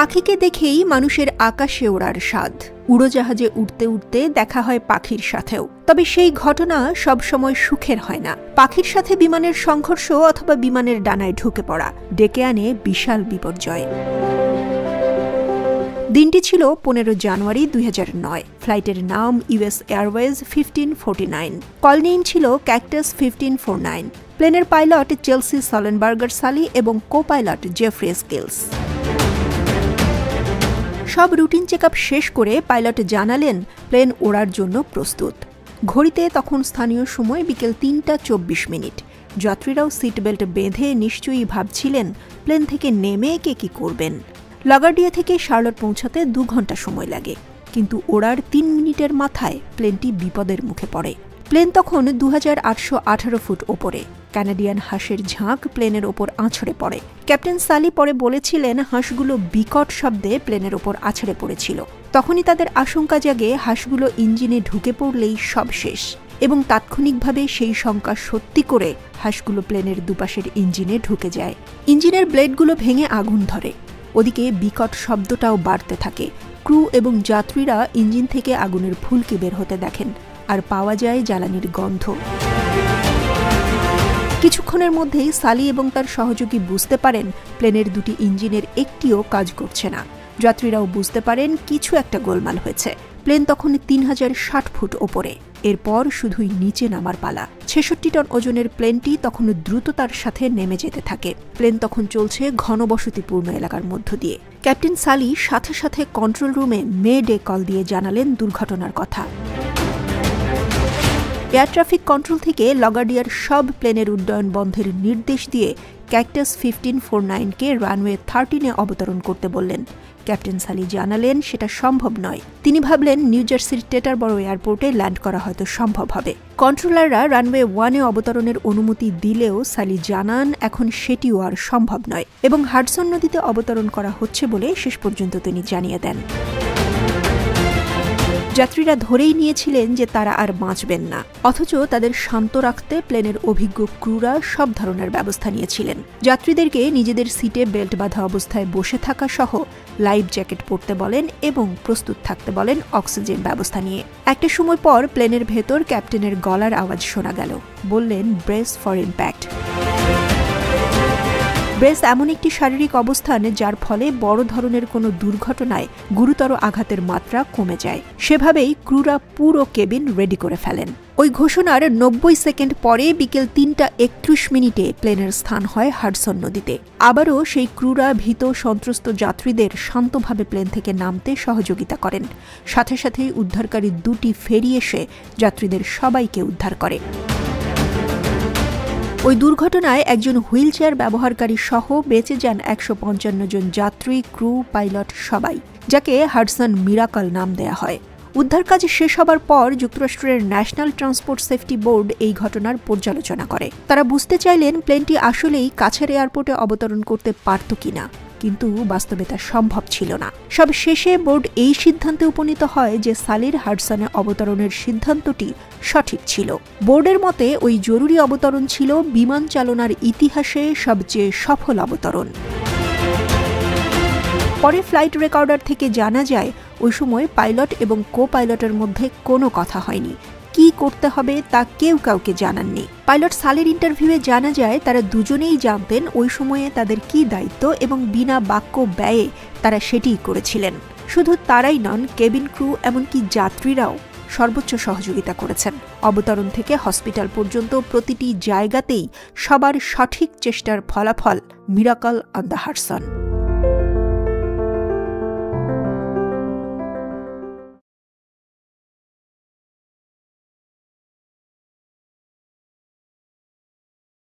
পাখিকে দেখেই মানুষের আকাশে ওড়ার স্বাদ। উড়োজাহাজে উঠতে উঠতে দেখা হয় পাখির সাথেও, তবে সেই ঘটনা সবসময় সুখের হয় না। পাখির সাথে বিমানের সংঘর্ষ অথবা বিমানের ডানায় ঢুকে পড়া ডেকে আনে বিশাল বিপর্যয়। দিনটি ছিল 15 জানুয়ারি 2009। ফ্লাইটের নাম ইউএস এয়ারওয়েজ 1549। কল নেম ছিল ক্যাকটাস 1549। প্লেনের পাইলট চেলসি সলেনবার্গার সালি এবং কো পাইলট জেফ্রি স্কিলস। সব রুটিন চেকআপ শেষ করে পাইলট জানালেন প্লেন ওড়ার জন্য প্রস্তুত। ঘড়িতে তখন স্থানীয় সময় বিকেল 3:24। যাত্রীরাও সিট বেল্ট বেঁধে নিশ্চয়ই ভাবছিলেন প্লেন থেকে নেমে কে কি করবেন। লাগার্ডিয়া থেকে শার্লট পৌঁছাতে 2 ঘন্টা সময় লাগে, কিন্তু ওড়ার 3 মিনিটের মাথায় প্লেনটি বিপদের মুখে পড়ে। প্লেন তখন 2818 ফুট ওপরে। কানাডিয়ান হাঁসের ঝাঁক প্লেনের ওপর আছড়ে পড়ে। ক্যাপ্টেন সালি পরে বলেছিলেন হাঁসগুলো বিকট শব্দে প্লেনের ওপর আছড়ে পড়েছিল। তখনই তাদের আশঙ্কা জাগে হাঁসগুলো ইঞ্জিনে ঢুকে পড়লেই সব শেষ, এবং তাৎক্ষণিকভাবে সেই শঙ্কা সত্যি করে হাঁসগুলো প্লেনের দুপাশের ইঞ্জিনে ঢুকে যায়। ইঞ্জিনের ব্লেডগুলো ভেঙে আগুন ধরে। ওদিকে বিকট শব্দটাও বাড়তে থাকে। ক্রু এবং যাত্রীরা ইঞ্জিন থেকে আগুনের ফুলকি বের হতে দেখেন, আর পাওয়া যায় জ্বালানির গন্ধ। কিছুক্ষণের মধ্যেই সালি এবং তার সহযোগী বুঝতে পারেন প্লেনের 2টি ইঞ্জিনের একটিও কাজ করছে না। যাত্রীরাও বুঝতে পারেন কিছু একটা গোলমাল হয়েছে। প্লেন তখন 3060 ফুট ওপরে। এরপর শুধুই নিচে নামার পালা। 66 টন ওজনের প্লেনটি তখন দ্রুততার সাথে নেমে যেতে থাকে। প্লেন তখন চলছে ঘনবসতিপূর্ণ এলাকার মধ্য দিয়ে। ক্যাপ্টেন সালি সাথে সাথে কন্ট্রোল রুমে মে ডে কল দিয়ে জানালেন দুর্ঘটনার কথা। এয়ার ট্রাফিক কন্ট্রোল থেকে লাগার্ডিয়ার সব প্লেনের উড্ডয়ন বন্ধের নির্দেশ দিয়ে ক্যাকটাস 1549-কে রানওয়ে 13-এ অবতরণ করতে বললেন। ক্যাপ্টেন সালি জানালেন সেটা সম্ভব নয়। তিনি ভাবলেন নিউ জার্সির টেটারবরো এয়ারপোর্টে ল্যান্ড করা হয়তো সম্ভব হবে। কন্ট্রোলাররা রানওয়ে 1-এ অবতরণের অনুমতি দিলেও সালি জানান এখন সেটিও আর সম্ভব নয়, এবং হাডসন নদীতে অবতরণ করা হচ্ছে বলে শেষ পর্যন্ত তিনি জানিয়ে দেন। যাত্রীরা ধরেই নিয়েছিলেন যে তারা আর বাঁচবেন না, অথচ তাদের শান্ত রাখতে প্লেনের অভিজ্ঞ ক্রুরা সব ধরনের ব্যবস্থা নিয়েছিলেন। যাত্রীদেরকে নিজেদের সিটে বেল্ট বাঁধা অবস্থায় বসে থাকা সহ লাইফ জ্যাকেট পরতে বলেন এবং প্রস্তুত থাকতে বলেন অক্সিজেন ব্যবস্থা নিয়ে। একটা সময় পর প্লেনের ভেতর ক্যাপ্টেনের গলার আওয়াজ শোনা গেল। বললেন ব্রেস ফর ইম্প্যাক্ট। ব্রেস এমন একটি শারীরিক অবস্থান যার ফলে বড় ধরনের কোনো দুর্ঘটনায় গুরুতর আঘাতের মাত্রা কমে যায়। সেভাবেই ক্রুরা পুরো কেবিন রেডি করে ফেলেন। ওই ঘোষণার 90 সেকেন্ড পরে বিকেল 3:31 প্লেনের স্থান হয় হাডসন নদীতে। আবারও সেই ক্রুরা ভীত সন্ত্রস্ত যাত্রীদের শান্তভাবে প্লেন থেকে নামতে সহযোগিতা করেন। সাথে সাথেই উদ্ধারকারী 2টি ফেরি এসে যাত্রীদের সবাইকে উদ্ধার করে। ওই দুর্ঘটনায় একজন হুইলচেয়ার ব্যবহারকারী সহ বেঁচে যান 155 জন যাত্রী, ক্রু, পাইলট সবাই, যাকে হাডসন মিরাকল নাম দেয়া হয়। উদ্ধার কাজ শেষ হবার পর যুক্তরাষ্ট্রের ন্যাশনাল ট্রান্সপোর্ট সেফটি বোর্ড এই ঘটনার পর্যালোচনা করে। তারা বুঝতে চাইলেন প্লেনটি আসলেই কাছের এয়ারপোর্টে অবতরণ করতে পারত কিনা, কিন্তু বাস্তবে তা সম্ভব ছিল না। সব শেষে বোর্ড এই সিদ্ধান্তে উপনীত হয় যে সালির হাডসনে অবতরণের সিদ্ধান্তটি সঠিক ছিল। বোর্ডের মতে ওই জরুরি অবতরণ ছিল বিমান চালনার ইতিহাসে সবচেয়ে সফল অবতরণ। পরে ফ্লাইট রেকর্ডার থেকে জানা যায় ওই সময় পাইলট এবং কো পাইলটের মধ্যে কোনো কথা হয়নি। কি করতে হবে তা কেউ কাউকে জানাননি। পাইলট সালের ইন্টারভিউয়ে জানা যায় তারা দুজনেই জানতেন ওই সময়ে তাদের কি দায়িত্ব, এবং বিনা বাক্য ব্যয়ে তারা সেটিই করেছিলেন। শুধু তারাই নন, কেবিন ক্রু এমনকি যাত্রীরাও সর্বোচ্চ সহযোগিতা করেছেন। অবতরণ থেকে হসপিটাল পর্যন্ত প্রতিটি জায়গাতেই সবার সঠিক চেষ্টার ফলাফল মিরাকল অন দ্য হাডসন।